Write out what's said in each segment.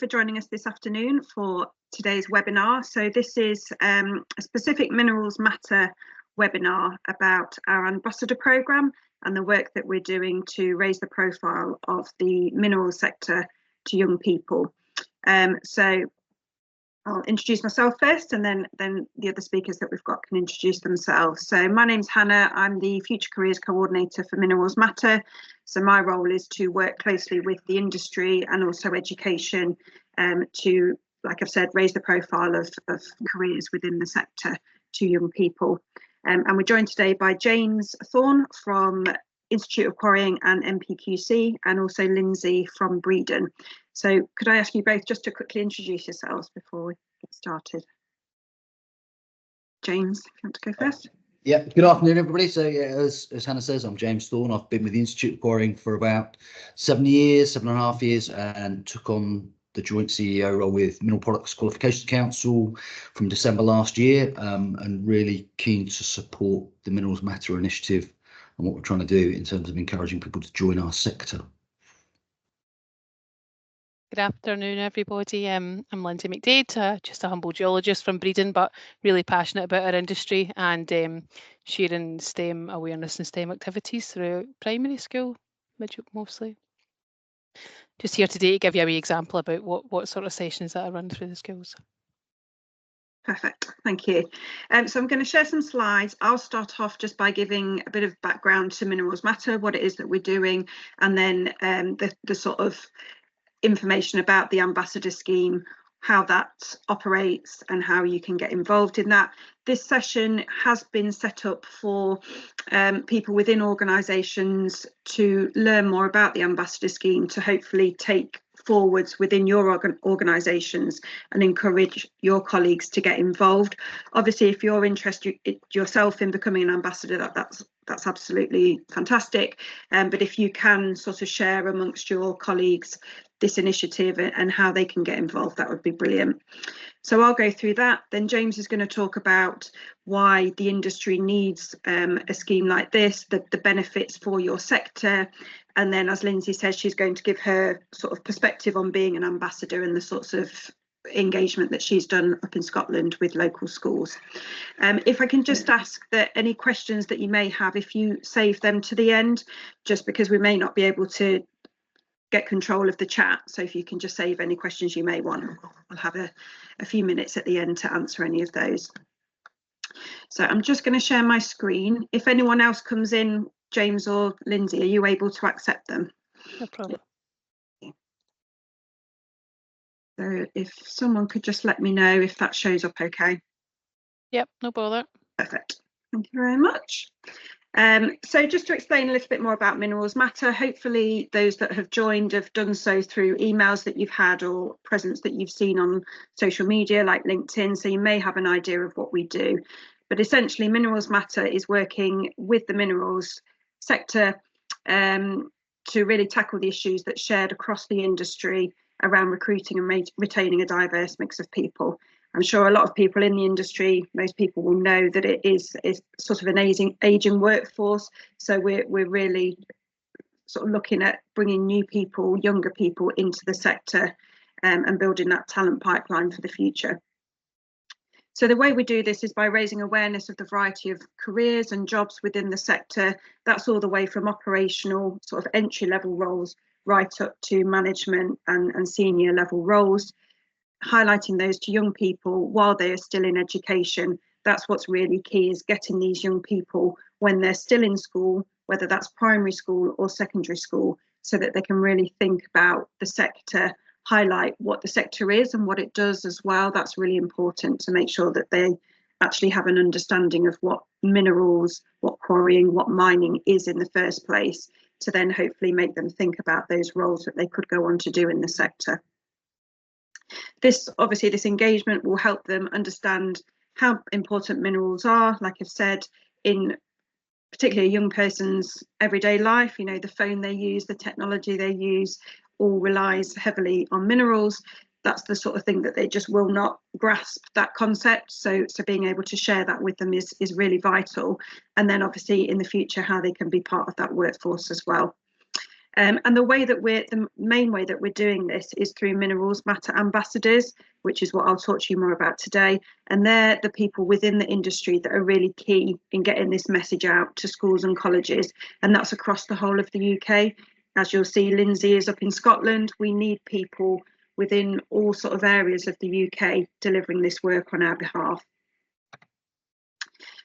for joining us this afternoon for today's webinar. So this is a specific Minerals Matter webinar about our ambassador programme and the work that we're doing to raise the profile of the minerals sector to young people. So I'll introduce myself first, and then the other speakers that we've got can introduce themselves. So my name's Hannah. I'm the Future Careers Coordinator for Minerals Matter. So my role is to work closely with the industry and also education to, like I've said, raise the profile of careers within the sector to young people. And we're joined today by James Thorne from Institute of Quarrying and MPQC, and also Lindsay from Breedon. So could I ask you both just to quickly introduce yourselves before we get started? James, if you want to go first. Yeah, good afternoon, everybody. So yeah, as Hannah says, I'm James Thorne. I've been with the Institute of Quarrying for about 7.5 years, and took on the joint CEO role with Mineral Products Qualifications Council from December last year, and really keen to support the Minerals Matter initiative and what we're trying to do in terms of encouraging people to join our sector. Good afternoon, everybody. I'm Lindsay McDade, just a humble geologist from Breedon, but really passionate about our industry and sharing STEM awareness and STEM activities throughout primary school, mostly. Just here today to give you a wee example about what sort of sessions that I run through the schools. Perfect, thank you. So I'm going to share some slides. I'll start off just by giving a bit of background to Minerals Matter, what it is that we're doing, and then the sort of information about the ambassador scheme, how that operates and how you can get involved in that. This session has been set up for people within organisations to learn more about the ambassador scheme, to hopefully take forwards within your organisations and encourage your colleagues to get involved. Obviously, if you're interested yourself in becoming an ambassador, that's absolutely fantastic. But if you can sort of share amongst your colleagues this initiative and how they can get involved, that would be brilliant. So I'll go through that. Then James is going to talk about why the industry needs a scheme like this, the benefits for your sector. And then, as Lindsay says, she's going to give her sort of perspective on being an ambassador and the sorts of engagement that she's done up in Scotland with local schools. If I can just ask that any questions that you may have, if you save them to the end, just because we may not be able to get control of the chat. So if you can just save any questions you may want, I'll have a few minutes at the end to answer any of those. So I'm just going to share my screen. If anyone else comes in, James or Lindsay, are you able to accept them? No problem. So if someone could just let me know if that shows up okay. Yep, no bother. Perfect. Thank you very much. So just to explain a little bit more about Minerals Matter, hopefully those that have joined have done so through emails that you've had or presence that you've seen on social media like LinkedIn, so you may have an idea of what we do. But essentially Minerals Matter is working with the minerals sector to really tackle the issues that shared across the industry around recruiting and retaining a diverse mix of people. I'm sure a lot of people in the industry, most people will know that it is sort of an aging workforce. So we're really sort of looking at bringing new people, younger people into the sector and building that talent pipeline for the future. So the way we do this is by raising awareness of the variety of careers and jobs within the sector. That's all the way from operational sort of entry level roles right up to management and senior level roles. Highlighting those to young people while they are still in education. That's what's really key, is getting these young people when they're still in school, whether that's primary school or secondary school, so that they can really think about the sector, highlight what the sector is and what it does as well. That's really important to make sure that they actually have an understanding of what minerals, what quarrying, what mining is in the first place, to then hopefully make them think about those roles that they could go on to do in the sector. This engagement will help them understand how important minerals are, like I've said, in particularly a young person's everyday life. You know, the phone they use, the technology they use, all relies heavily on minerals. That's the sort of thing that they just will not grasp, that concept. So being able to share that with them is really vital. And then obviously in the future, how they can be part of that workforce as well. And the main way that we're doing this is through Minerals Matter ambassadors, which is what I'll talk to you more about today. And they're the people within the industry that are really key in getting this message out to schools and colleges. And that's across the whole of the UK. As you'll see, Lindsay is up in Scotland. We need people within all sort of areas of the UK delivering this work on our behalf.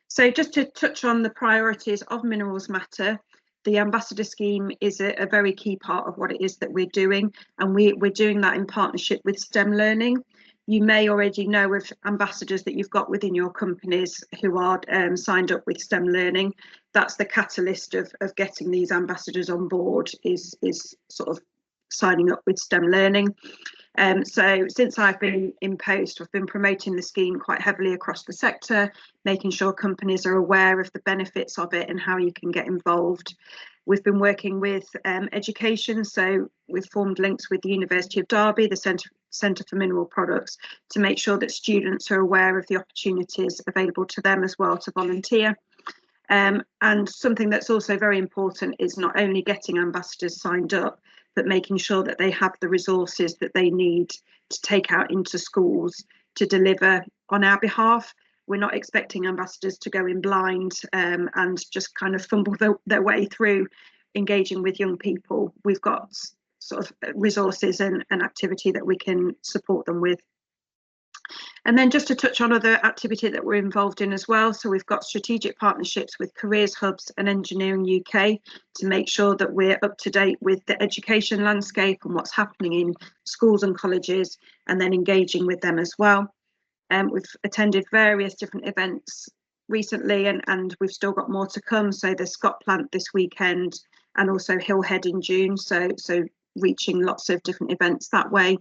So just to touch on the priorities of Minerals Matter, the ambassador scheme is a very key part of what it is that we're doing, and we're doing that in partnership with STEM Learning. You may already know of ambassadors that you've got within your companies who are signed up with STEM Learning. That's the catalyst of getting these ambassadors on board, is sort of signing up with STEM Learning. So since I've been in post, I've been promoting the scheme quite heavily across the sector, making sure companies are aware of the benefits of it and how you can get involved. We've been working with education, so we've formed links with the University of Derby, the Centre for Mineral Products, to make sure that students are aware of the opportunities available to them as well to volunteer. And something that's also very important is not only getting ambassadors signed up, but making sure that they have the resources that they need to take out into schools to deliver on our behalf. We're not expecting ambassadors to go in blind and just kind of fumble their way through engaging with young people. We've got sort of resources and activity that we can support them with. And then just to touch on other activity that we're involved in as well. So we've got strategic partnerships with Careers Hubs and Engineering UK to make sure that we're up to date with the education landscape and what's happening in schools and colleges, and then engaging with them as well. We've attended various different events recently, and we've still got more to come. So the Scott Plant this weekend, and also Hillhead in June. So reaching lots of different events that way.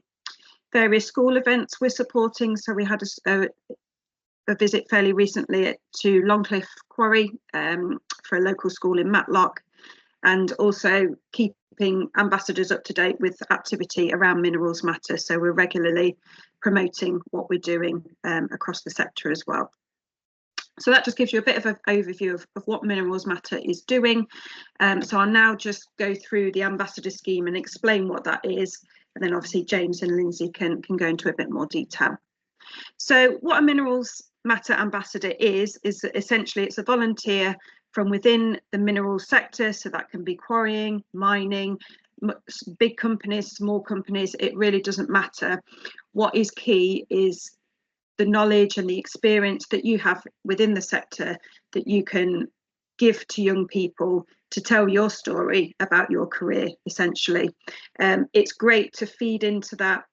Various school events we're supporting. So we had a visit fairly recently to Longcliffe Quarry for a local school in Matlock, and also keeping ambassadors up to date with activity around Minerals Matter. So we're regularly promoting what we're doing across the sector as well. So that just gives you a bit of an overview of what Minerals Matter is doing. So I'll now just go through the ambassador scheme and explain what that is. And then obviously James and Lindsay can go into a bit more detail. So what a Minerals Matter ambassador is essentially it's a volunteer from within the minerals sector. So that can be quarrying, mining, big companies, small companies, it really doesn't matter. What is key is the knowledge and the experience that you have within the sector that you can give to young people to tell your story about your career, essentially. It's great to feed into that,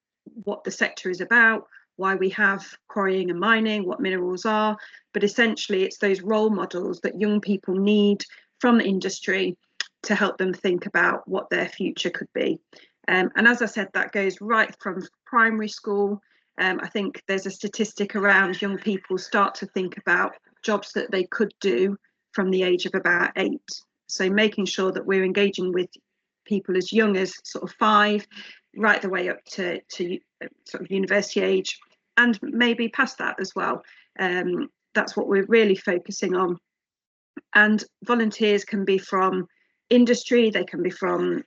what the sector is about, why we have quarrying and mining, what minerals are, but essentially it's those role models that young people need from the industry to help them think about what their future could be. And as I said, that goes right from primary school. I think there's a statistic around young people start to think about jobs that they could do from the age of about 8. So making sure that we're engaging with people as young as sort of 5, right the way up to sort of university age, and maybe past that as well. That's what we're really focusing on. And volunteers can be from industry, they can be from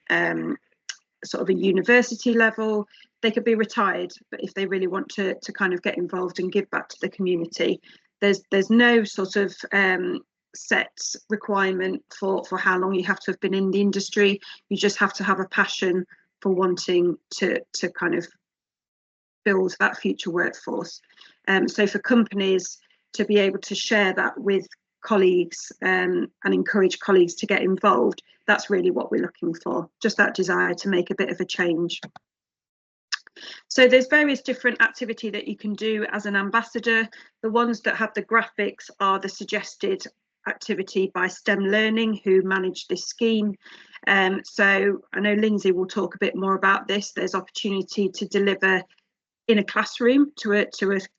sort of a university level, they could be retired, but if they really want to kind of get involved and give back to the community, there's no sort of set requirement for how long you have to have been in the industry. You just have to have a passion for wanting to kind of build that future workforce. So for companies to be able to share that with colleagues and encourage colleagues to get involved, that's really what we're looking for, just that desire to make a bit of a change. So there's various different activity that you can do as an ambassador. The ones that have the graphics are the suggested activity by STEM Learning, who manage this scheme. So I know Lindsay will talk a bit more about this. There's opportunity to deliver in a classroom to a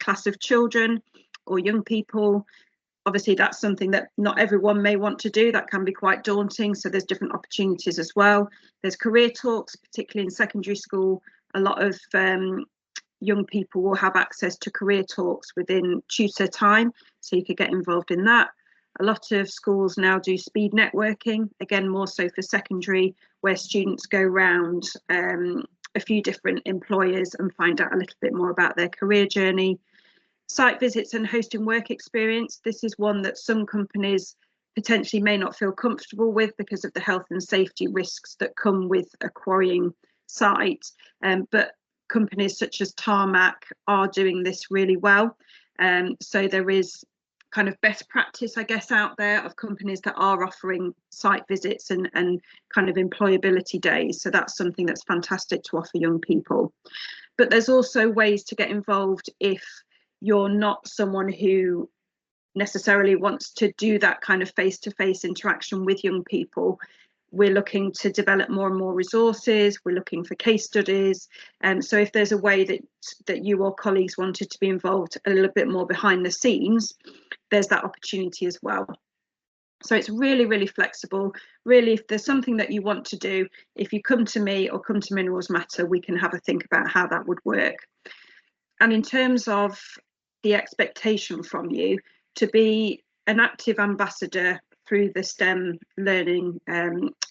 class of children or young people. Obviously, that's something that not everyone may want to do. That can be quite daunting. So there's different opportunities as well. There's career talks, particularly in secondary school. A lot of young people will have access to career talks within tutor time, so you could get involved in that. A lot of schools now do speed networking, again, more so for secondary, where students go round a few different employers and find out a little bit more about their career journey. Site visits and hosting work experience. This is one that some companies potentially may not feel comfortable with because of the health and safety risks that come with a quarrying site. But companies such as Tarmac are doing this really well. So there is kind of best practice, I guess, out there of companies that are offering site visits and kind of employability days. So that's something that's fantastic to offer young people. But there's also ways to get involved if you're not someone who necessarily wants to do that kind of face-to-face interaction with young people. We're looking to develop more and more resources. We're looking for case studies. So if there's a way that you or colleagues wanted to be involved a little bit more behind the scenes, there's that opportunity as well. So it's really, really flexible. Really, if there's something that you want to do, if you come to me or come to Minerals Matter, we can have a think about how that would work. And in terms of the expectation from you to be an active ambassador through the STEM learning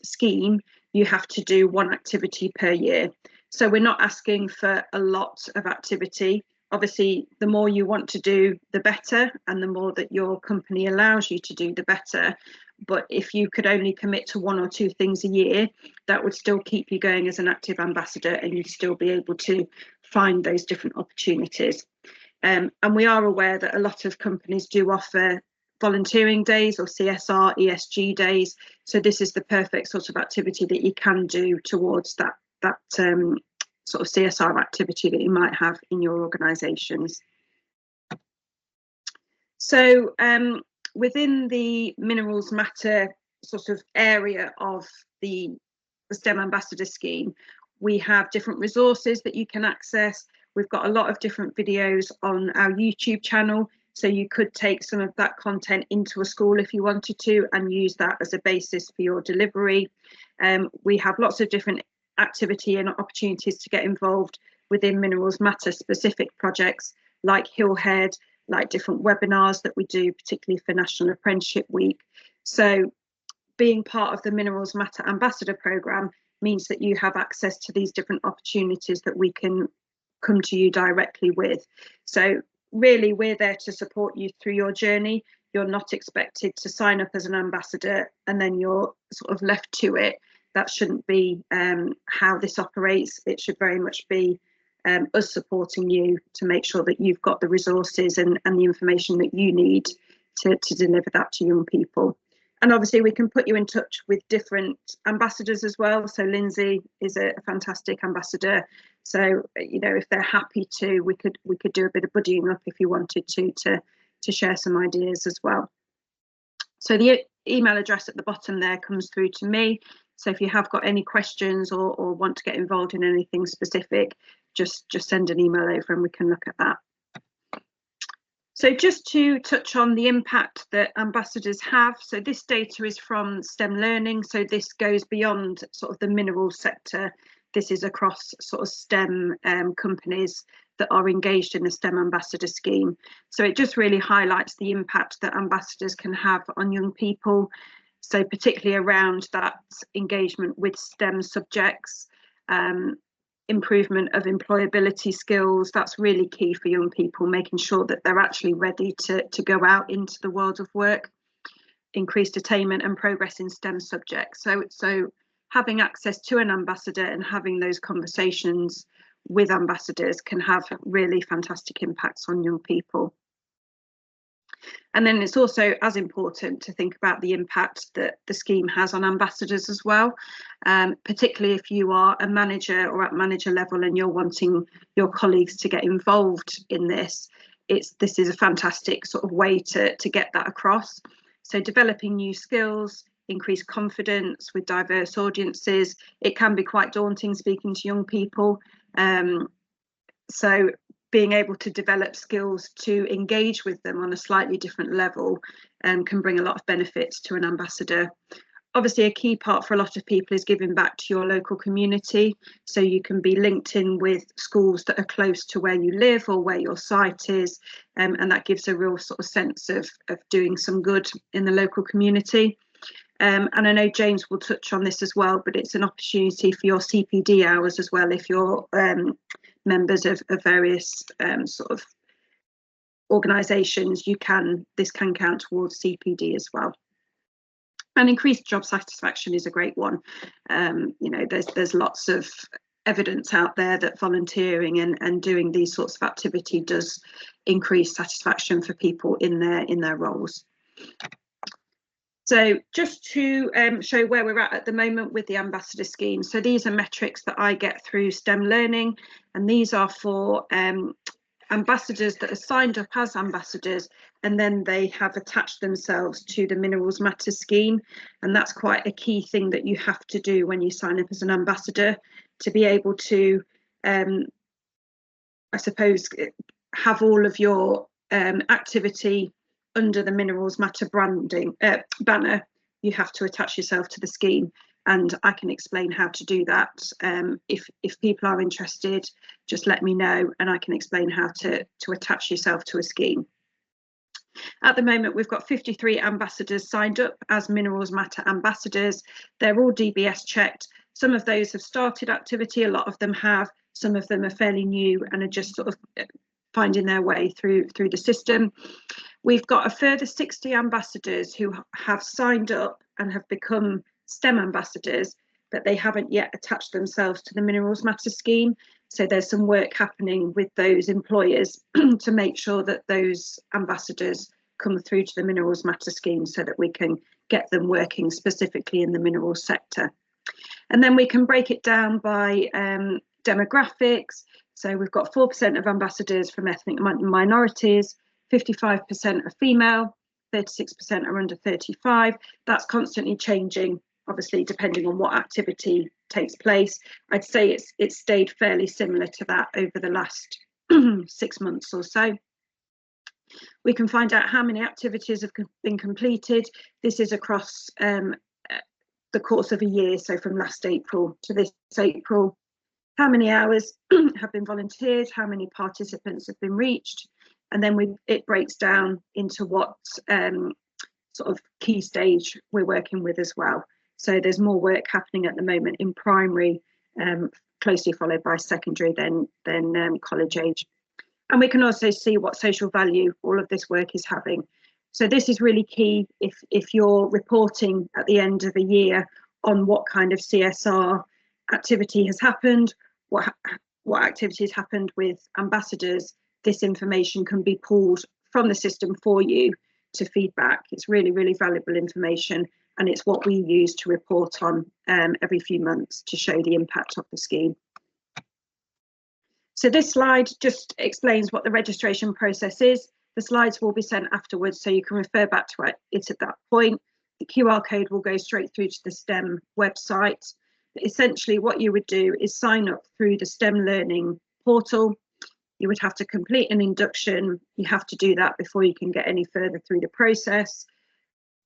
scheme, you have to do one activity per year. So we're not asking for a lot of activity. Obviously, the more you want to do, the better, and the more that your company allows you to do, the better. But if you could only commit to 1 or 2 things a year, that would still keep you going as an active ambassador, and you'd still be able to find those different opportunities. And we are aware that a lot of companies do offer volunteering days or CSR, ESG days. So this is the perfect sort of activity that you can do towards that sort of CSR activity that you might have in your organisations. So within the Minerals Matter sort of area of the STEM Ambassador Scheme, we have different resources that you can access. We've got a lot of different videos on our YouTube channel, so you could take some of that content into a school if you wanted to and use that as a basis for your delivery. We have lots of different activity and opportunities to get involved within Minerals Matter specific projects like Hillhead, like different webinars that we do, particularly for National Apprenticeship Week. So being part of the Minerals Matter Ambassador Programme means that you have access to these different opportunities that we can come to you directly with. So really, we're there to support you through your journey. You're not expected to sign up as an ambassador and then you're sort of left to it. That shouldn't be how this operates. It should very much be us supporting you to make sure that you've got the resources and the information that you need to deliver that to young people. And obviously we can put you in touch with different ambassadors as well. So Lindsay is a fantastic ambassador. So, you know, if they're happy to, we could do a bit of buddying up if you wanted to share some ideas as well. So the email address at the bottom there comes through to me. So if you have got any questions or want to get involved in anything specific, just send an email over and we can look at that. So just to touch on the impact that ambassadors have. So this data is from STEM Learning. So this goes beyond sort of the minerals sector. This is across sort of STEM companies that are engaged in the STEM Ambassador Scheme. So it just really highlights the impact that ambassadors can have on young people. So particularly around that engagement with STEM subjects, improvement of employability skills. That's really key for young people, making sure that they're actually ready to go out into the world of work. Increased attainment and progress in STEM subjects. So having access to an ambassador and having those conversations with ambassadors can have really fantastic impacts on young people. And then it's also as important to think about the impact that the scheme has on ambassadors as well, particularly if you are a manager or at manager level and you're wanting your colleagues to get involved in this. This is a fantastic sort of way to get that across. So developing new skills, increase confidence with diverse audiences. It can be quite daunting speaking to young people. So being able to develop skills to engage with them on a slightly different level can bring a lot of benefits to an ambassador. obviously a key part for a lot of people is giving back to your local community. So you can be linked in with schools that are close to where you live or where your site is, and that gives a real sort of sense of doing some good in the local community. And I know James will touch on this as well, but it's an opportunity for your CPD hours as well. If you're members of various sort of organisations, this can count towards CPD as well. And increased job satisfaction is a great one. You know, there's lots of evidence out there that volunteering and doing these sorts of activity does increase satisfaction for people in their roles. So just to show where we're at the moment with the ambassador scheme. So these are metrics that I get through STEM Learning, and these are for ambassadors that are signed up as ambassadors, and then they have attached themselves to the Minerals Matter scheme. And that's quite a key thing that you have to do when you sign up as an ambassador, to be able to, I suppose, have all of your activity under the Minerals Matter branding banner. You have to attach yourself to the scheme, and I can explain how to do that. If people are interested, just let me know and I can explain how to attach yourself to a scheme. At the moment, we've got 53 ambassadors signed up as Minerals Matter ambassadors. They're all DBS checked. Some of those have started activity, a lot of them have. Some of them are fairly new and are just sort of finding their way through the system. We've got a further 60 ambassadors who have signed up and have become STEM ambassadors, but they haven't yet attached themselves to the Minerals Matter scheme. So there's some work happening with those employers to make sure that those ambassadors come through to the Minerals Matter scheme so that we can get them working specifically in the minerals sector. And then we can break it down by demographics. So we've got 4% of ambassadors from ethnic minorities, 55% are female, 36% are under 35. That's constantly changing, obviously, depending on what activity takes place. I'd say it's stayed fairly similar to that over the last 6 months or so. We can find out how many activities have been completed. This is across the course of a year, so from last April to this April. How many hours have been volunteered, how many participants have been reached, and then it breaks down into what sort of key stage we're working with as well. So there's more work happening at the moment in primary, closely followed by secondary, then college age. And we can also see what social value all of this work is having. So this is really key if you're reporting at the end of a year on what kind of CSR activity has happened, what activities happened with ambassadors. This information can be pulled from the system for you to feedback. It's really, really valuable information, and it's what we use to report on every few months to show the impact of the scheme. So this slide just explains what the registration process is. The slides will be sent afterwards, so you can refer back to it at that point. The QR code will go straight through to the STEM website. But essentially, what you would do is sign up through the STEM Learning portal. You would have to complete an induction. You have to do that before you can get any further through the process.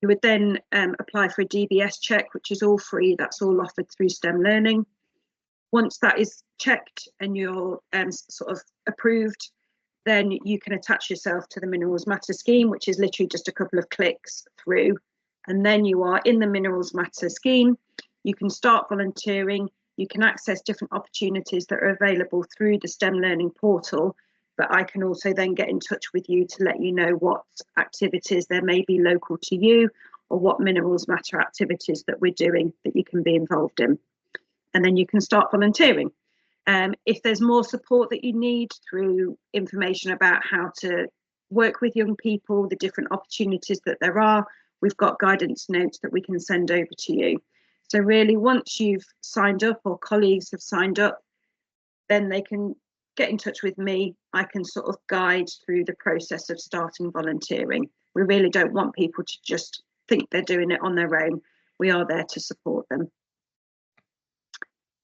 You would then apply for a DBS check, which is all free. That's all offered through STEM Learning. Once that is checked and you're sort of approved, then you can attach yourself to the Minerals Matter scheme, which is literally just a couple of clicks through. And then you are in the Minerals Matter scheme. You can start volunteering. You can access different opportunities that are available through the STEM Learning portal. But I can also then get in touch with you to let you know what activities there may be local to you, or what Minerals Matter activities that we're doing that you can be involved in. And then you can start volunteering. If there's more support that you need through information about how to work with young people, the different opportunities that there are, we've got guidance notes that we can send over to you. So really, once you've signed up or colleagues have signed up, then they can get in touch with me. I can sort of guide through the process of starting volunteering. We really don't want people to just think they're doing it on their own. We are there to support them.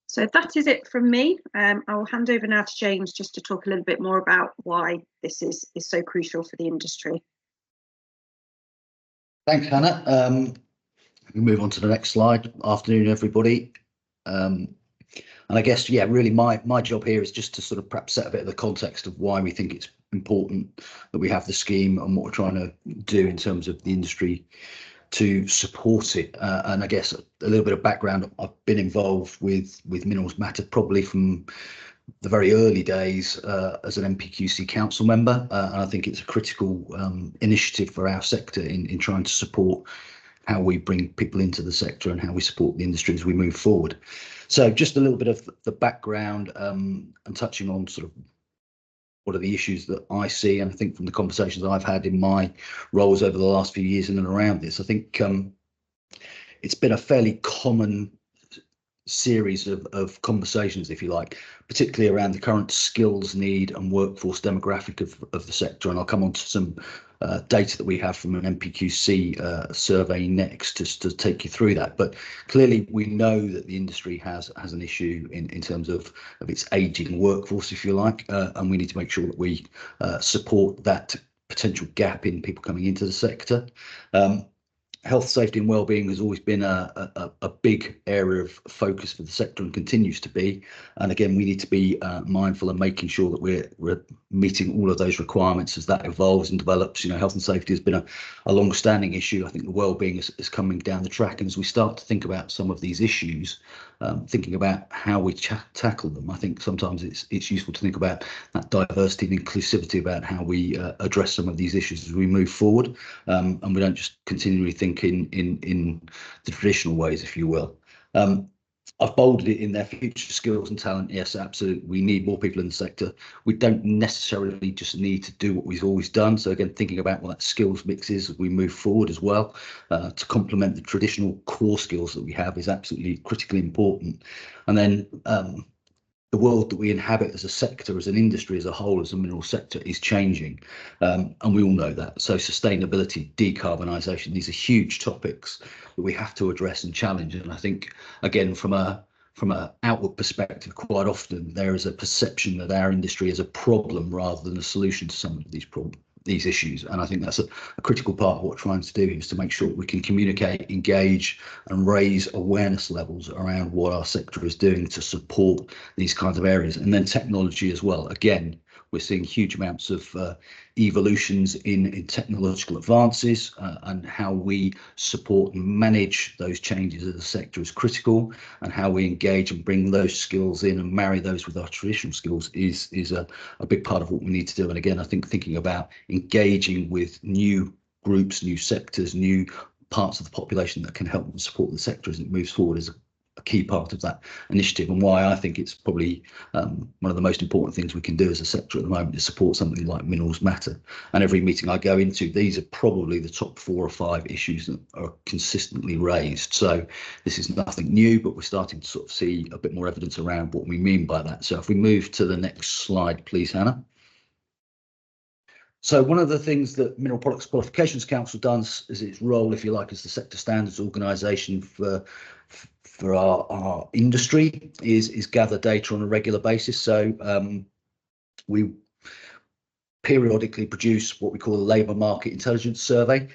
So that is it from me. I will hand over now to James just to talk a little bit more about why this is so crucial for the industry. Thanks, Hannah. We move on to the next slide. Afternoon, everybody. And I guess, yeah, really my job here is just to sort of perhaps set a bit of the context of why we think it's important that we have the scheme and what we're trying to do in terms of the industry to support it. And I guess a little bit of background, I've been involved with Minerals Matter probably from the very early days as an MPQC council member. And I think it's a critical initiative for our sector in trying to support how we bring people into the sector and how we support the industry as we move forward. So just a little bit of the background and touching on sort of what are the issues that I see, and I think from the conversations I've had in my roles over the last few years in and around this, I think it's been a fairly common series of conversations, if you like, particularly around the current skills need and workforce demographic of the sector. And I'll come on to some data that we have from an MPQC survey next to take you through that. But clearly we know that the industry has an issue in terms of its ageing workforce, if you like, and we need to make sure that we support that potential gap in people coming into the sector. Health, safety and wellbeing has always been a big area of focus for the sector and continues to be. And again, we need to be mindful of making sure that we're meeting all of those requirements as that evolves and develops. You know, health and safety has been a long-standing issue. I think the wellbeing is coming down the track. And as we start to think about some of these issues, thinking about how we tackle them, I think sometimes it's useful to think about that diversity and inclusivity about how we address some of these issues as we move forward, and we don't just continually think in the traditional ways, if you will. I've bolded it in there, future skills and talent. Yes, absolutely. We need more people in the sector. We don't necessarily just need to do what we've always done. So again, thinking about what that skills mix is as we move forward as well, to complement the traditional core skills that we have is absolutely critically important. And then the world that we inhabit as a sector, as an industry, as a whole, as a mineral sector is changing. And we all know that. So sustainability, decarbonisation, these are huge topics that we have to address and challenge. And I think, again, from an outward perspective, quite often there is a perception that our industry is a problem rather than a solution to some of these issues. And I think that's a critical part of what we're trying to do is to make sure we can communicate, engage and raise awareness levels around what our sector is doing to support these kinds of areas. And then technology as well. Again, we're seeing huge amounts of evolutions in technological advances, and how we support and manage those changes as a sector is critical, and how we engage and bring those skills in and marry those with our traditional skills is a big part of what we need to do. And again, I think thinking about engaging with new groups, new sectors, new parts of the population that can help and support the sector as it moves forward is a key part of that initiative, and why I think it's probably one of the most important things we can do as a sector at the moment is support something like Minerals Matter. And every meeting I go into, these are probably the top 4 or 5 issues that are consistently raised. So this is nothing new, but we're starting to sort of see a bit more evidence around what we mean by that. So if we move to the next slide, please, Hannah. So one of the things that Mineral Products Qualifications Council does is its role, if you like, as the sector standards organisation for our industry is gather data on a regular basis. So we periodically produce what we call a labour market intelligence survey,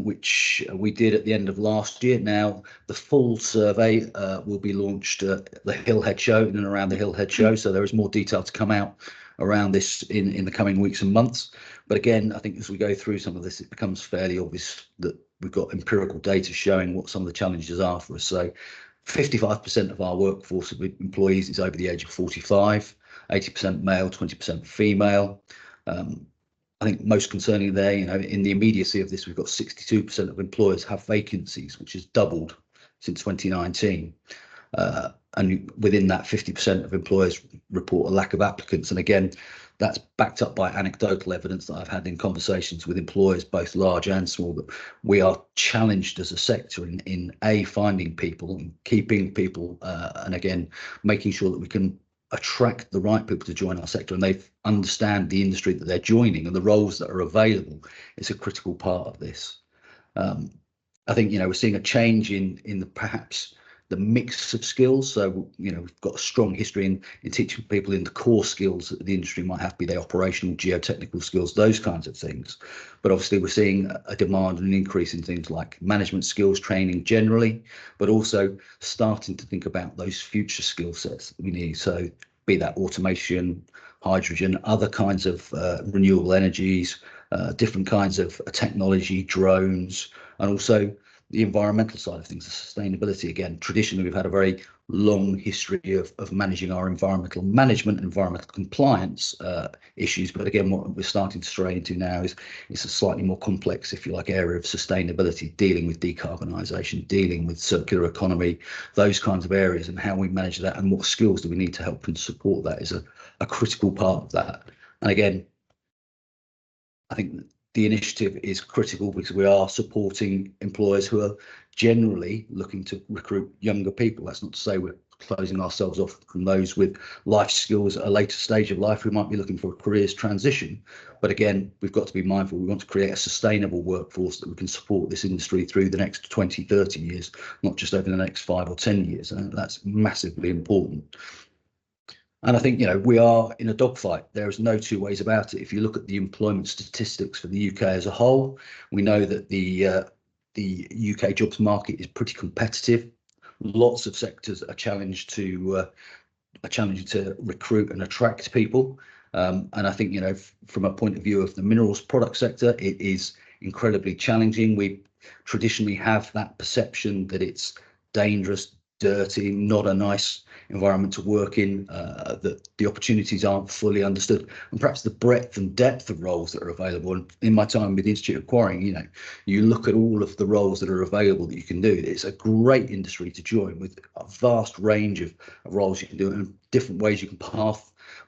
which we did at the end of last year. Now the full survey will be launched at the Hillhead Show, in and around the Hillhead Show, so there is more detail to come out around this in the coming weeks and months. But again, I think as we go through some of this, it becomes fairly obvious that we've got empirical data showing what some of the challenges are for us. So 55% of our workforce of employees is over the age of 45, 80% male, 20% female. I think most concerning there, you know, in the immediacy of this, we've got 62% of employers have vacancies, which has doubled since 2019. And within that, 50% of employers report a lack of applicants. And again, that's backed up by anecdotal evidence that I've had in conversations with employers, both large and small, that we are challenged as a sector in finding people and keeping people, and again, making sure that we can attract the right people to join our sector and they understand the industry that they're joining and the roles that are available is a critical part of this. I think, you know, we're seeing a change in the perhaps the mix of skills. So, you know, we've got a strong history in teaching people in the core skills that the industry might have, be they operational, geotechnical skills, those kinds of things. But obviously we're seeing a demand and an increase in things like management skills training generally, but also starting to think about those future skill sets that we need. So be that automation, hydrogen, other kinds of renewable energies, different kinds of technology, drones, and also the environmental side of things, the sustainability. Again, traditionally, we've had a very long history of managing our environmental management and environmental compliance issues. But again, what we're starting to stray into now is a slightly more complex, if you like, area of sustainability, dealing with decarbonisation, dealing with circular economy, those kinds of areas, and how we manage that and what skills do we need to help and support that is a critical part of that. And again, I think the initiative is critical because we are supporting employers who are generally looking to recruit younger people. That's not to say we're closing ourselves off from those with life skills at a later stage of life who might be looking for a careers transition. But again, we've got to be mindful. We want to create a sustainable workforce that we can support this industry through the next 20, 30 years, not just over the next 5 or 10 years. And that's massively important. And I think, you know, we are in a dogfight. There is no two ways about it. If you look at the employment statistics for the UK as a whole, we know that the UK jobs market is pretty competitive. Lots of sectors are challenged to recruit and attract people. And I think, you know, from a point of view of the minerals product sector, it is incredibly challenging. We traditionally have that perception that it's dangerous, dirty, not a nice environment to work in, that the opportunities aren't fully understood, and perhaps the breadth and depth of roles that are available. And in my time with the Institute of Quarrying, you know, you look at all of the roles that are available that you can do. It's a great industry to join with a vast range of roles you can do and different ways you can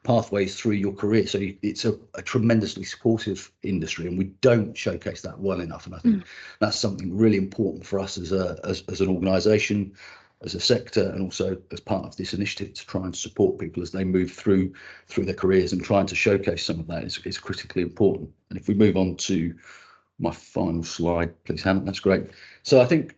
pathways through your career. So it's a tremendously supportive industry, and we don't showcase that well enough. And I think that's something really important for us as an organisation, as a sector, and also as part of this initiative to try and support people as they move through their careers, and trying to showcase some of that is critically important. And if we move on to my final slide, please, Hannah, that's great. So I think,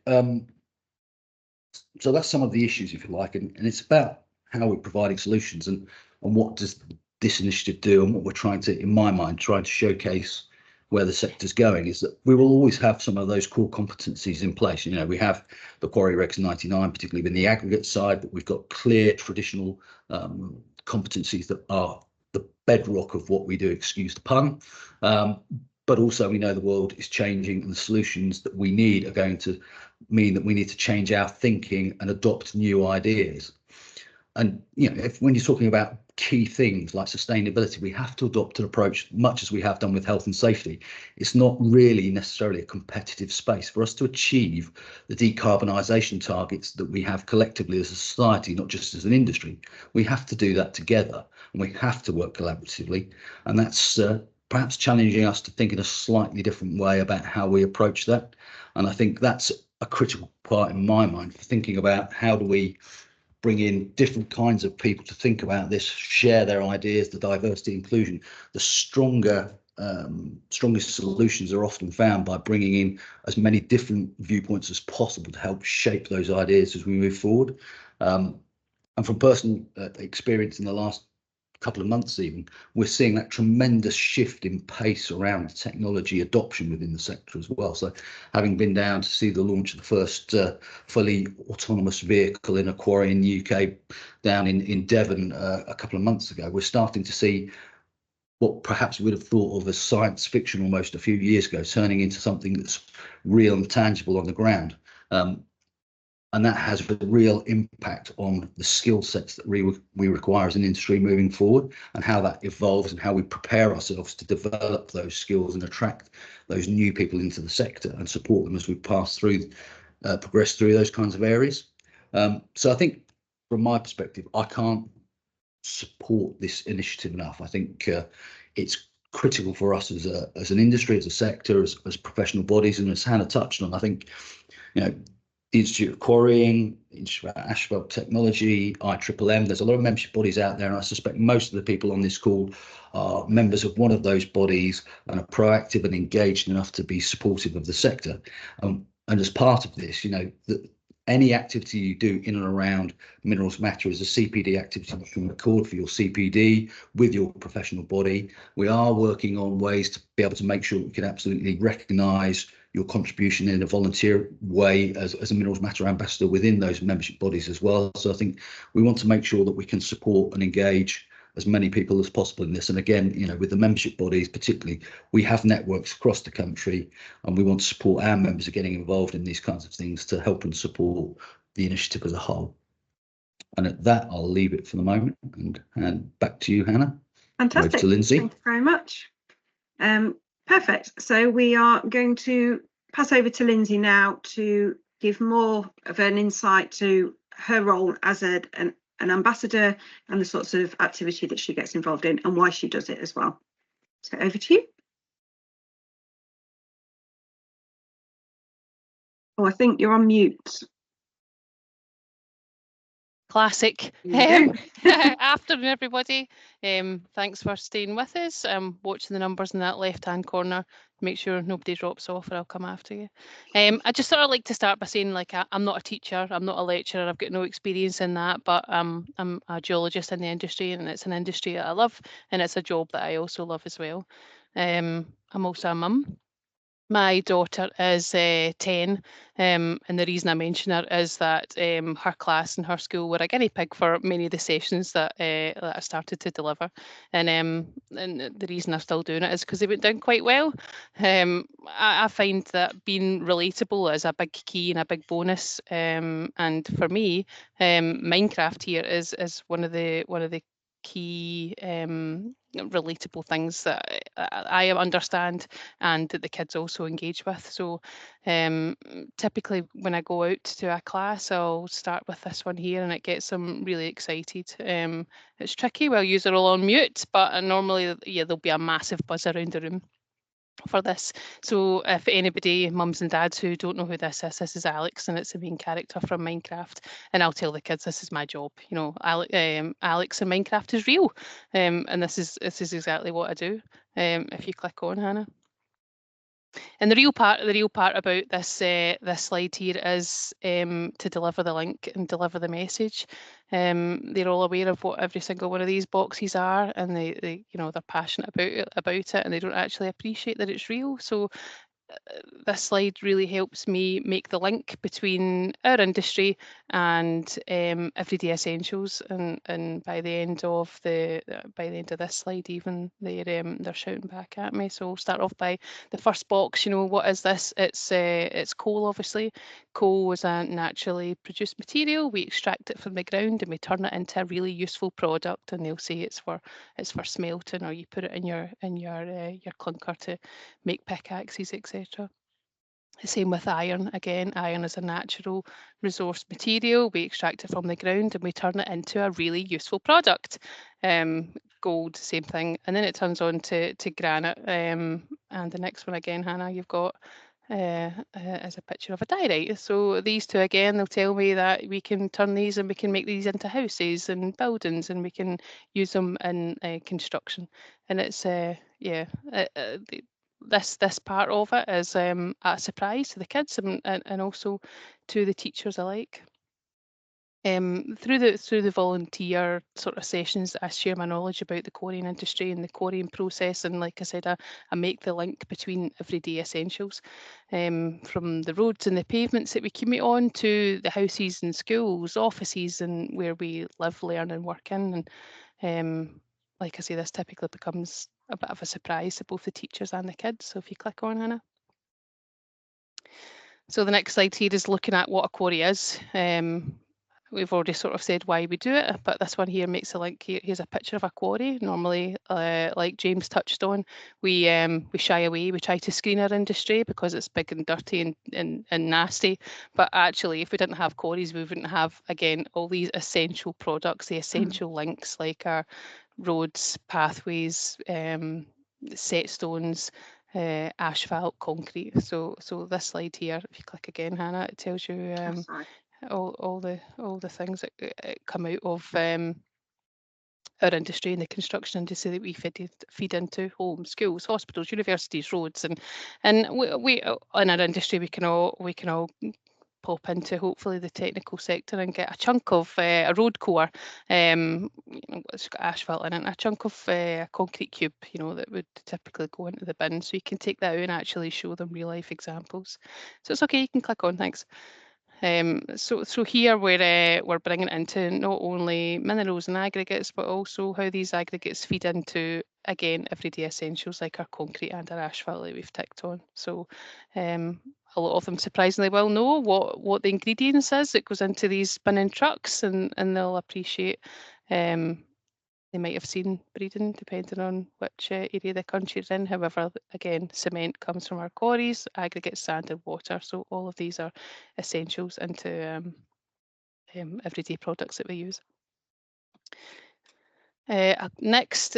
so that's some of the issues, if you like, and it's about how we're providing solutions and what does this initiative do, and what we're trying to, in my mind, trying to showcase where the sector's going is that we will always have some of those core competencies in place. You know, we have the Quarry Regs 99, particularly in the aggregate side, but we've got clear traditional competencies that are the bedrock of what we do, excuse the pun. But also we know the world is changing, and the solutions that we need are going to mean that we need to change our thinking and adopt new ideas. And, you know, when you're talking about key things like sustainability, we have to adopt an approach, much as we have done with health and safety. It's not really necessarily a competitive space. For us to achieve the decarbonisation targets that we have collectively as a society, not just as an industry, we have to do that together, and we have to work collaboratively. And that's perhaps challenging us to think in a slightly different way about how we approach that. And I think that's a critical part in my mind for thinking about how do we bring in different kinds of people to think about this, share their ideas, the diversity, inclusion. The strongest solutions are often found by bringing in as many different viewpoints as possible to help shape those ideas as we move forward. And from personal experience in the last couple of months even, we're seeing that tremendous shift in pace around technology adoption within the sector as well. So having been down to see the launch of the first fully autonomous vehicle in a quarry in the UK down in Devon a couple of months ago, we're starting to see what perhaps we would have thought of as science fiction almost a few years ago turning into something that's real and tangible on the ground. And that has a real impact on the skill sets that we require as an industry moving forward, and how that evolves and how we prepare ourselves to develop those skills and attract those new people into the sector and support them as we progress through those kinds of areas. So I think from my perspective, I can't support this initiative enough. I think it's critical for us as an industry, as a sector, as professional bodies, and as Hannah touched on, I think, you know, the Institute of Quarrying, Institute of Asphalt Technology, IMMM, there's a lot of membership bodies out there, and I suspect most of the people on this call are members of one of those bodies and are proactive and engaged enough to be supportive of the sector. And as part of this, you know, any activity you do in and around Minerals Matter is a CPD activity you can record for your CPD with your professional body. We are working on ways to be able to make sure we can absolutely recognise your contribution in a volunteer way as a Minerals Matter ambassador within those membership bodies as well. So I think we want to make sure that we can support and engage as many people as possible in this. And again, you know, with the membership bodies particularly, we have networks across the country, and we want to support our members of getting involved in these kinds of things to help and support the initiative as a whole. And at that, I'll leave it for the moment and hand back to you, Hannah. Fantastic. Over to Lindsay. Thank you very much. Perfect. So we are going to pass over to Lindsay now to give more of an insight to her role as an ambassador and the sorts of activity that she gets involved in and why she does it as well. So over to you. Oh, I think you're on mute. Classic. Afternoon, everybody. Thanks for staying with us. Watching the numbers in that left-hand corner. Make sure nobody drops off, or I'll come after you. I just sort of like to start by saying, like, I'm not a teacher, I'm not a lecturer, I've got no experience in that, but I'm a geologist in the industry, and it's an industry that I love, and it's a job that I also love as well. I'm also a mum. My daughter is 10, and the reason I mention her is that her class and her school were a guinea pig for many of the sessions that I started to deliver, and the reason I'm still doing it is because they went down quite well. I find that being relatable is a big key and a big bonus, and for me, Minecraft here is one of the key relatable things that I understand and that the kids also engage with. So typically when I go out to a class, I'll start with this one here, and it gets them really excited. It's tricky while you're all on mute, but normally, yeah, there'll be a massive buzz around the room for this. So if anybody, mums and dads who don't know who this is Alex, and it's the main character from Minecraft. And I'll tell the kids this is my job. You know, Alex in Minecraft is real, and this is exactly what I do. If you click on, Hannah. And the real part about this this slide here is to deliver the link and deliver the message. They're all aware of what every single one of these boxes are, and they you know, they're passionate about it, and they don't actually appreciate that it's real. So this slide really helps me make the link between our industry and everyday essentials. And by the end of this slide, even they're shouting back at me. So we'll start off by the first box. You know, what is this? It's coal, obviously. Coal is a naturally produced material. We extract it from the ground and we turn it into a really useful product. And they'll say it's for smelting, or you put it in your clunker to make pickaxes, etc. The same with iron. Again, iron is a natural resource material. We extract it from the ground and we turn it into a really useful product. Gold, same thing. And then it turns on to granite. And the next one again, Hannah, you've got as a picture of a diorite. So these two again, they'll tell me that we can turn these and we can make these into houses and buildings, and we can use them in construction. And it's this part of it is a surprise to the kids and also to the teachers alike. Through the volunteer sort of sessions, I share my knowledge about the quarrying industry and the quarrying process, and like I said, I make the link between everyday essentials, from the roads and the pavements that we commute on to the houses and schools, offices, and where we live, learn and work in. And like I say, this typically becomes a bit of a surprise to both the teachers and the kids. So if you click on, Hannah. So the next slide here is looking at what a quarry is. We've already sort of said why we do it, but this one here makes a link. Here's a picture of a quarry. Normally, like James touched on, we shy away. We try to screen our industry because it's big and dirty and nasty. But actually, if we didn't have quarries, we wouldn't have, again, all these essential products, the essential links like our roads, pathways, set stones, asphalt, concrete. So this slide here, if you click again, Hannah, it tells you all the things that come out of our industry and the construction industry that we feed into homes, schools, hospitals, universities, roads, and we in our industry we can all pop into hopefully the technical sector and get a chunk of a road core, it's got asphalt in it, a chunk of a concrete cube, that would typically go into the bin. So you can take that out and actually show them real life examples. So it's okay, you can click on, thanks. So here we're bringing it into not only minerals and aggregates, but also how these aggregates feed into, again, everyday essentials like our concrete and our asphalt that we've ticked on. So a lot of them surprisingly well know what the ingredients is that goes into these spinning trucks, and they'll appreciate. They might have seen breeding depending on which area of the country it's in. However, again, cement comes from our quarries, aggregates, sand and water. So all of these are essentials into everyday products that we use. Next,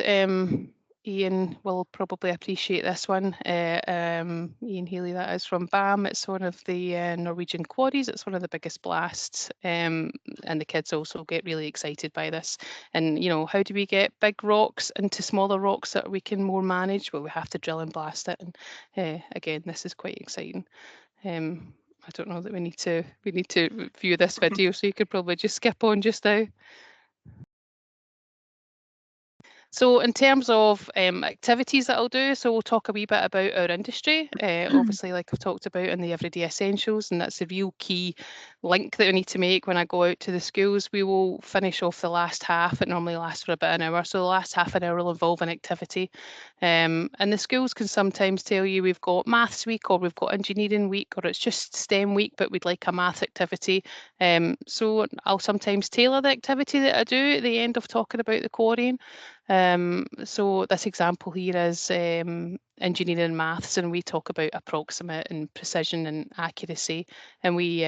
Ian will probably appreciate this one. Ian Healy, that is, from BAM. It's one of the Norwegian quarries. It's one of the biggest blasts, and the kids also get really excited by this. And how do we get big rocks into smaller rocks that we can more manage? Well, we have to drill and blast it. And again, this is quite exciting. I don't know that we need to view this video, so you could probably just skip on just now. So in terms of activities that I'll do, so we'll talk a wee bit about our industry, obviously, like I've talked about in the everyday essentials, and that's the real key link that we need to make when I go out to the schools. We will finish off the last half. It normally lasts for about an hour. So the last half an hour will involve an activity. And the schools can sometimes tell you we've got maths week, or we've got engineering week, or it's just STEM week, but we'd like a math activity. So I'll sometimes tailor the activity that I do at the end of talking about the quarrying. So this example here is engineering and maths, and we talk about approximate and precision and accuracy, and we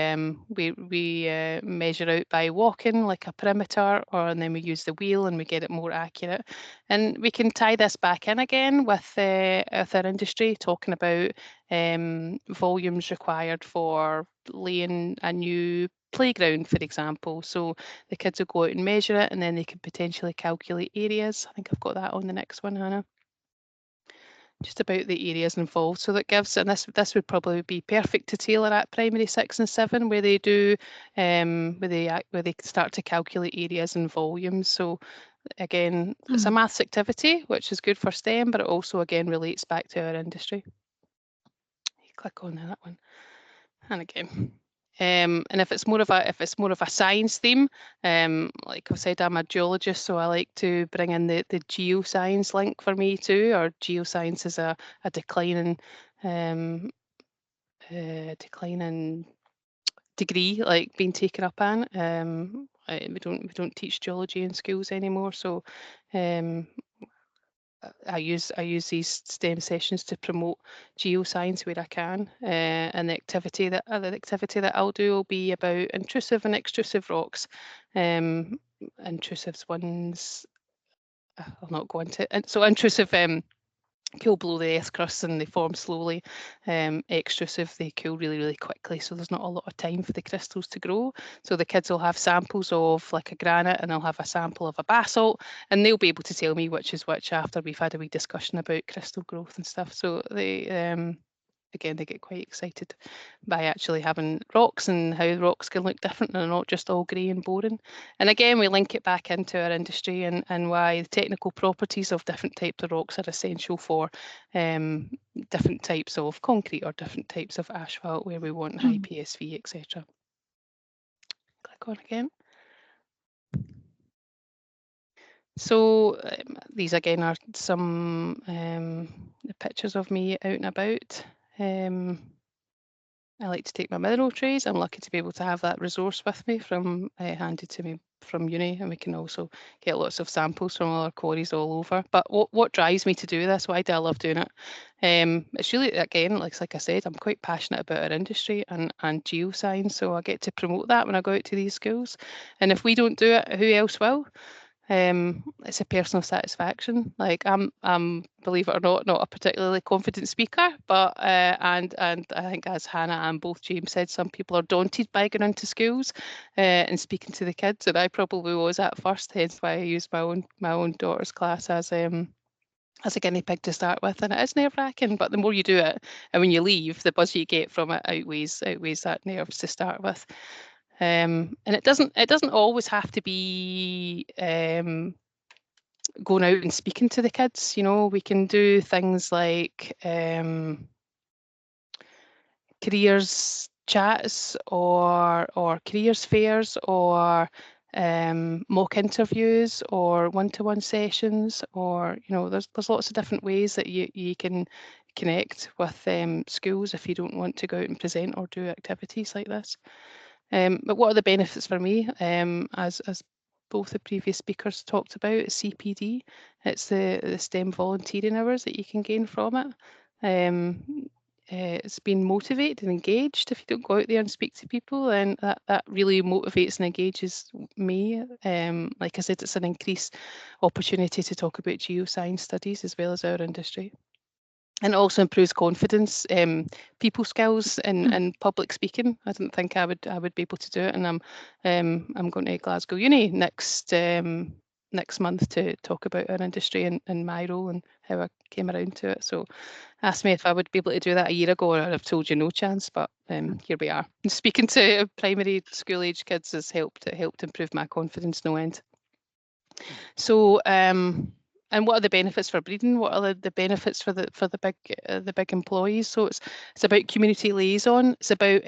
measure out by walking like a perimeter, and then we use the wheel and we get it more accurate. And we can tie this back in again with our industry, talking about volumes required for laying a new playground, for example. So the kids will go out and measure it, and then they can potentially calculate areas. I think I've got that on the next one, Hannah. Just about the areas involved. So that gives, and this would probably be perfect to tailor at primary 6 and 7, where they do where they start to calculate areas and volumes. So again, it's a maths activity, which is good for STEM, but it also again relates back to our industry. You click on that one, and again. And if it's more of a science theme, like I said, I'm a geologist, so I like to bring in the geoscience link for me too. Or geoscience is a declining degree, like being taken up on. We don't teach geology in schools anymore, so I use these STEM sessions to promote geoscience where I can, and the activity that I'll do will be about intrusive and extrusive rocks. Intrusive ones, I'll not go into it. So intrusive cool below the earth crust and they form slowly. Extrusive, they cool really, really quickly, so there's not a lot of time for the crystals to grow. So the kids will have samples of like a granite, and they'll have a sample of a basalt, and they'll be able to tell me which is which after we've had a wee discussion about crystal growth and stuff. So they again, they get quite excited by actually having rocks and how rocks can look different and they're not just all grey and boring. And again, we link it back into our industry and why the technical properties of different types of rocks are essential for different types of concrete or different types of asphalt where we want high PSV, etc. Click on again. So these again are some pictures of me out and about. I like to take my mineral trays. I'm lucky to be able to have that resource with me from handed to me from uni, and we can also get lots of samples from all our quarries all over. But what drives me to do this? Why do I love doing it? It's really, again, like I said, I'm quite passionate about our industry and geoscience, so I get to promote that when I go out to these schools. And if we don't do it, who else will? It's a personal satisfaction. Like I'm believe it or not a particularly confident speaker, but and I think, as Hannah and both James said, some people are daunted by going into schools and speaking to the kids, and I probably was at first, hence why I used my own daughter's class as as a guinea pig to start with, and it is nerve-wracking, but the more you do it and when you leave, the buzz you get from it outweighs that nerves to start with. And it doesn't always have to be going out and speaking to the kids. You know, we can do things like careers chats or careers fairs or mock interviews or one-to-one sessions, or there's lots of different ways that you can connect with schools if you don't want to go out and present or do activities like this. But what are the benefits for me? As both the previous speakers talked about, CPD. It's the STEM volunteering hours that you can gain from it. It's being motivated and engaged. If you don't go out there and speak to people, then that really motivates and engages me. Like I said, it's an increased opportunity to talk about geoscience studies as well as our industry. And it also improves confidence, people skills, and public speaking. I didn't think I would be able to do it, and I'm going to Glasgow Uni next month to talk about our industry and my role and how I came around to it. So, asked me if I would be able to do that a year ago, and I'd have told you no chance. But here we are. And speaking to primary school age kids has helped. It helped improve my confidence no end. So. And what are the benefits for Breedon? What are the benefits for the big employees? So it's about community liaison. It's about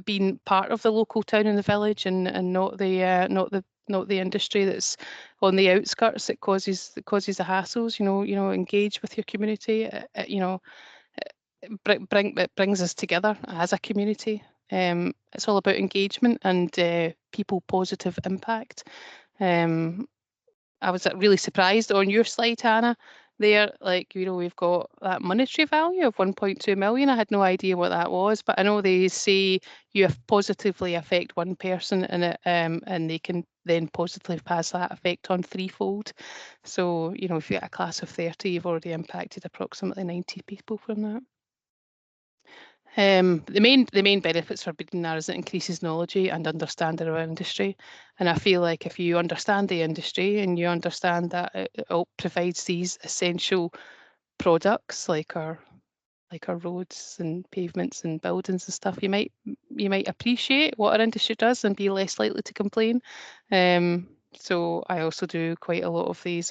being part of the local town and the village, and not the industry that's on the outskirts that causes the hassles. Engage with your community. It brings us together as a community. It's all about engagement and people positive impact. I was really surprised on your slide, Hannah. There, we've got that monetary value of 1.2 million. I had no idea what that was, but I know they say you positively affect one person, and they can then positively pass that effect on threefold. So, if you get a class of 30, you've already impacted approximately 90 people from that. The main benefits for Breedon are is it increases knowledge and understanding of our industry, and I feel like if you understand the industry and you understand that it all provides these essential products like our roads and pavements and buildings and stuff, you might appreciate what our industry does and be less likely to complain. So I also do quite a lot of these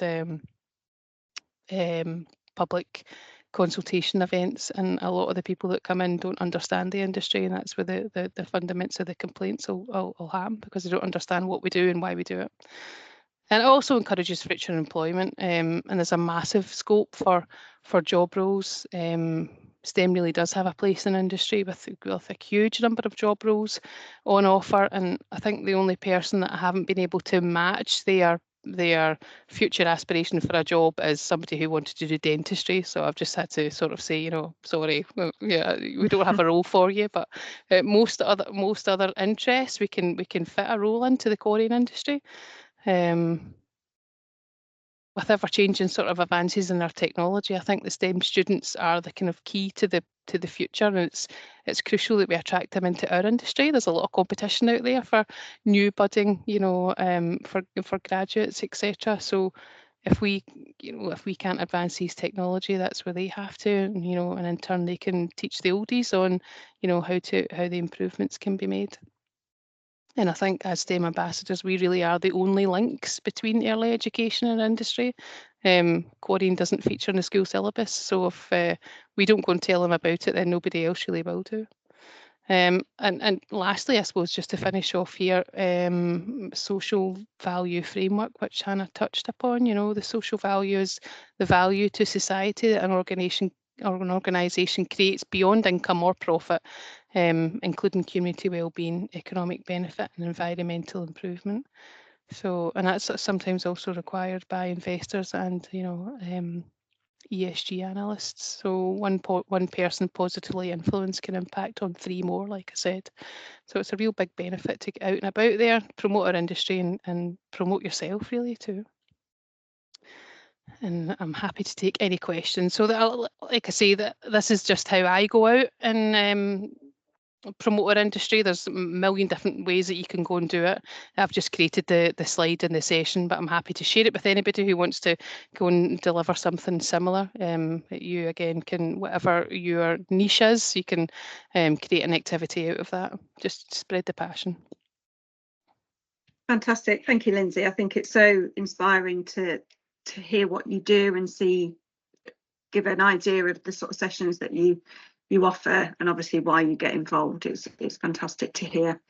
public consultation events, and a lot of the people that come in don't understand the industry, and that's where the fundamentals of the complaints will happen, because they don't understand what we do and why we do it. And it also encourages future employment, and there's a massive scope for job roles. STEM really does have a place in industry with a huge number of job roles on offer, and I think the only person that I haven't been able to match their future aspiration for a job is somebody who wanted to do dentistry. So I've just had to sort of say, sorry, yeah, we don't have a role for you. But most other interests, we can fit a role into the quarrying industry. With ever-changing sort of advances in our technology, I think the STEM students are the kind of key to the future, and it's crucial that we attract them into our industry. There's a lot of competition out there for new budding, for graduates, etc. So if we can't advance these technology, that's where they have to, and in turn they can teach the oldies on, how the improvements can be made. And I think as STEM ambassadors, we really are the only links between early education and industry. Quarrying doesn't feature in the school syllabus, so if we don't go and tell them about it, then nobody else really will do. And lastly, I suppose, just to finish off here, social value framework, which Hannah touched upon. The social value is the value to society that an organisation creates beyond income or profit, including community wellbeing, economic benefit, and environmental improvement. So, and that's sometimes also required by investors and ESG analysts. So one person positively influenced can impact on 3 more, like I said. So it's a real big benefit to get out and about there, promote our industry, and promote yourself really too. And I'm happy to take any questions. So that, like I say, that this is just how I go out and promote our industry. There's a million different ways that you can go and do it. I've just created the slide in the session, but I'm happy to share it with anybody who wants to go and deliver something similar. You again can, whatever your niche is, you can create an activity out of that. Just spread the passion. Fantastic. Thank you, Lindsay. I think it's so inspiring to hear what you do and give an idea of the sort of sessions that you offer, and obviously why you get involved. It's fantastic to hear.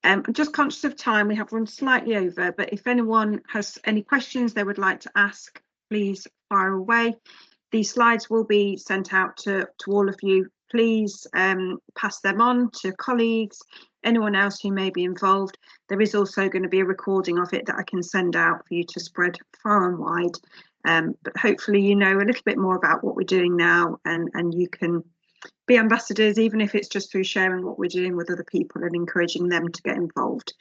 I'm just conscious of time. We have run slightly over, but if anyone has any questions they would like to ask, please fire away. These slides will be sent out to all of you. Please pass them on to colleagues, anyone else who may be involved. There is also going to be a recording of it that I can send out for you to spread far and wide. But hopefully you know a little bit more about what we're doing now, and you can be ambassadors, even if it's just through sharing what we're doing with other people and encouraging them to get involved.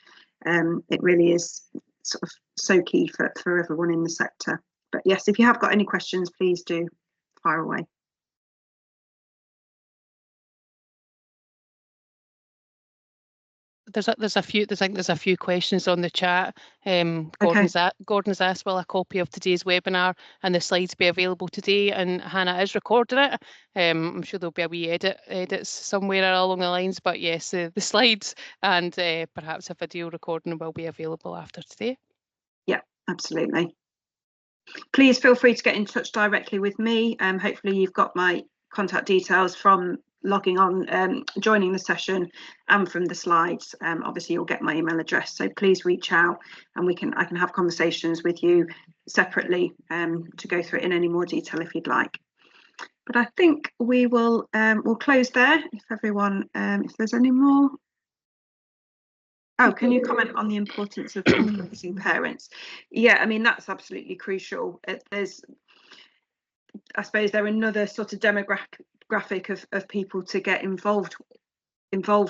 It really is sort of so key for everyone in the sector. But yes, if you have got any questions, please do fire away. There's a few questions on the chat. Gordon's asked, will a copy of today's webinar and the slides be available today? And Hannah is recording it. I'm sure there'll be a wee edits somewhere along the lines, but yes, the slides and perhaps a video recording will be available after today. Yeah, absolutely. Please feel free to get in touch directly with me. Hopefully you've got my contact details from logging on, joining the session, and from the slides. Obviously you'll get my email address, so please reach out and I can have conversations with you separately to go through it in any more detail if you'd like. But I think we will we'll close there. If everyone, if there's any more. Oh, can you comment on the importance of influencing parents? Yeah, I mean, that's absolutely crucial. I suppose they're another sort of demographic of people to get involved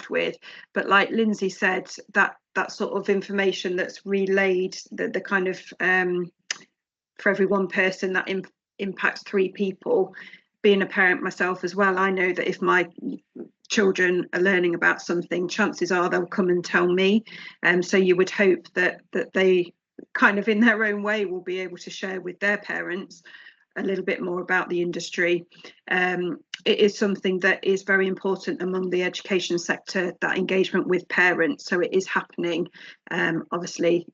with, but like Lindsay said, that sort of information that's relayed, the kind of for every one person that impacts 3 people. Being a parent myself as well, I know that if my children are learning about something, chances are they'll come and tell me, so you would hope that they kind of in their own way will be able to share with their parents a little bit more about the industry. It is something that is very important among the education sector, that engagement with parents, so it is happening. Obviously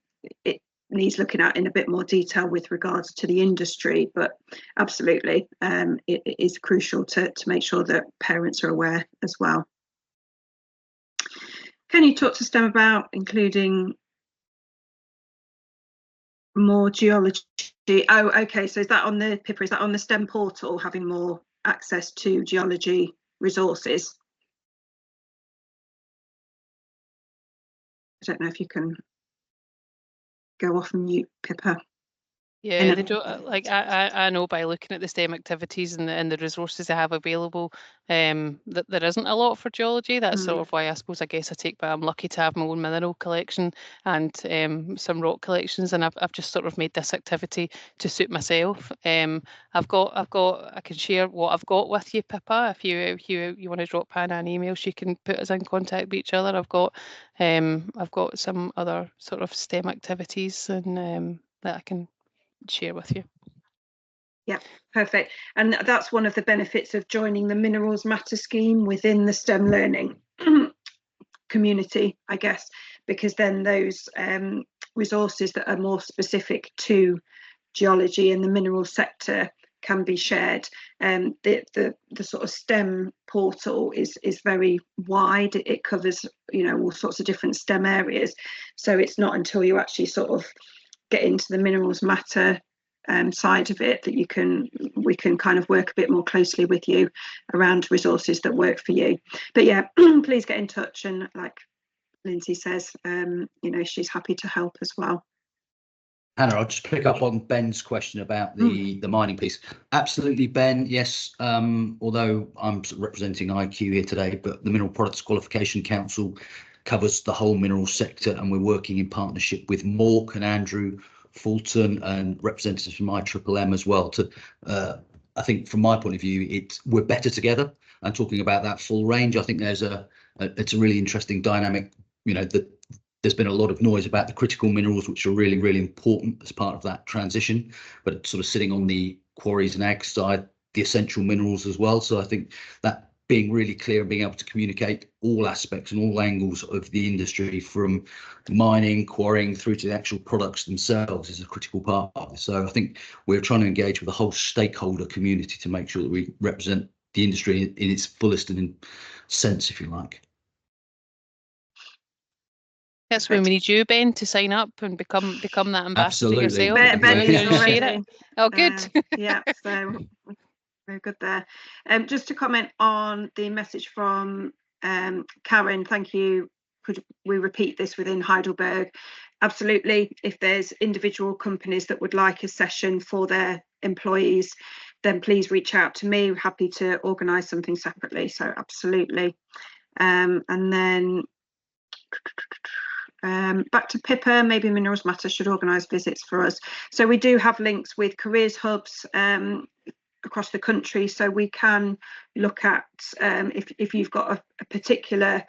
it needs looking at in a bit more detail with regards to the industry, but absolutely it is crucial to make sure that parents are aware as well. Can you talk to STEM about including more geology? Oh, okay, so is that on the Pippa, is that on the STEM portal, having more access to geology resources? I don't know if you can go off and mute, Pippa. Yeah, they don't, like I know by looking at the STEM activities and the resources they have available, that there isn't a lot for geology. That's sort of why I suppose I take, but I'm lucky to have my own mineral collection and some rock collections, and I've just sort of made this activity to suit myself. I can share what I've got with you, Pippa. If you want to drop Hannah an email, she can put us in contact with each other. I've got some other sort of STEM activities and that I can share with you. Yeah, perfect. And that's one of the benefits of joining the Minerals Matter scheme within the STEM learning community, I guess, because then those resources that are more specific to geology and the mineral sector can be shared. The sort of STEM portal is very wide. It covers, all sorts of different STEM areas. So it's not until you actually sort of get into the Minerals Matter side of it that we can kind of work a bit more closely with you around resources that work for you. But yeah, please get in touch, and like Lindsay says, she's happy to help as well. Hannah, I'll just pick up on Ben's question about the mining piece. Absolutely, Ben. Yes, although I'm representing IQ here today, but the Mineral Products Qualification Council covers the whole mineral sector, and we're working in partnership with Mork and Andrew Fulton and representatives from IMMM as well. I think from my point of view, we're better together and talking about that full range. I think there's a it's a really interesting dynamic. There's been a lot of noise about the critical minerals, which are really, really important as part of that transition, but sort of sitting on the quarries and ag side, the essential minerals as well. So I think that being really clear and being able to communicate all aspects and all angles of the industry, from mining, quarrying through to the actual products themselves, is a critical part of it. So I think we're trying to engage with the whole stakeholder community to make sure that we represent the industry in its fullest and sense, if you like. That's when we need you, Ben, to sign up and become that ambassador Absolutely. yourself. Ben is and share already. it. Oh, good. Yeah, so very good there. Just to comment on the message from Karen, thank you. Could we repeat this within Heidelberg? Absolutely. If there's individual companies that would like a session for their employees, then please reach out to me. We're happy to organise something separately. So absolutely. And then back to Pippa, maybe Minerals Matter should organise visits for us. So we do have links with careers hubs across the country, so we can look at if you've got a particular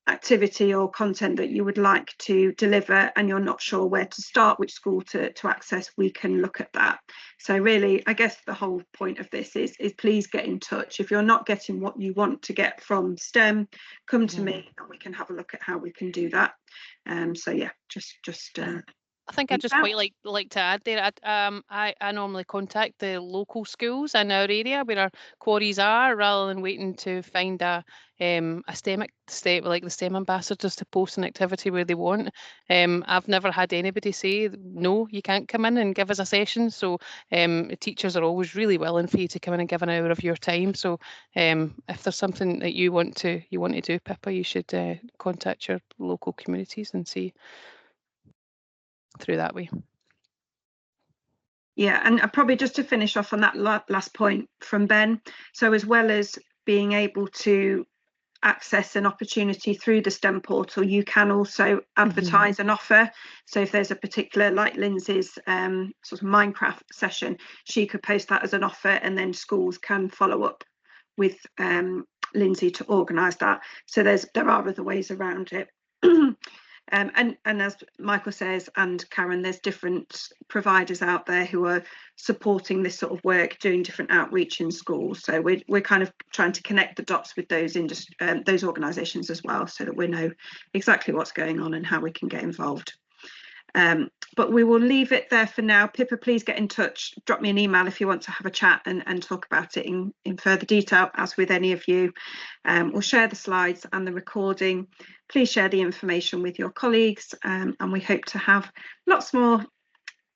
activity or content that you would like to deliver and you're not sure where to start, which school to access, we can look at that. So really, I guess the whole point of this is please get in touch. If you're not getting what you want to get from STEM, come to me and we can have a look at how we can do that. So yeah, just I think I just quite like to add there. I normally contact the local schools in our area where our quarries are, rather than waiting to find a STEM like the STEM ambassadors to post an activity where they want. I've never had anybody say no, you can't come in and give us a session. So teachers are always really willing for you to come in and give an hour of your time. So if there's something that you want to do, Pippa, you should contact your local communities and see through that way. Yeah, and probably just to finish off on that last point from Ben, so as well as being able to access an opportunity through the STEM portal, you can also advertise an offer. So if there's a particular, like Lindsay's sort of Minecraft session, she could post that as an offer, and then schools can follow up with Lindsay to organise that. So there are other ways around it. And as Michael says, and Karen, there's different providers out there who are supporting this sort of work, doing different outreach in schools. So we're kind of trying to connect the dots with those organisations as well, so that we know exactly what's going on and how we can get involved. But we will leave it there for now. Pippa, please get in touch. Drop me an email if you want to have a chat and talk about it in further detail, as with any of you. We'll share the slides and the recording. Please share the information with your colleagues, and we hope to have lots more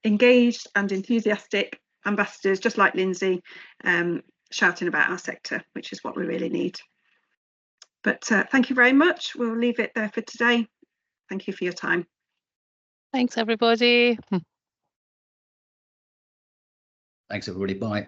engaged and enthusiastic ambassadors, just like Lindsay, shouting about our sector, which is what we really need. But thank you very much. We'll leave it there for today. Thank you for your time. Thanks, everybody. Thanks, everybody. Bye.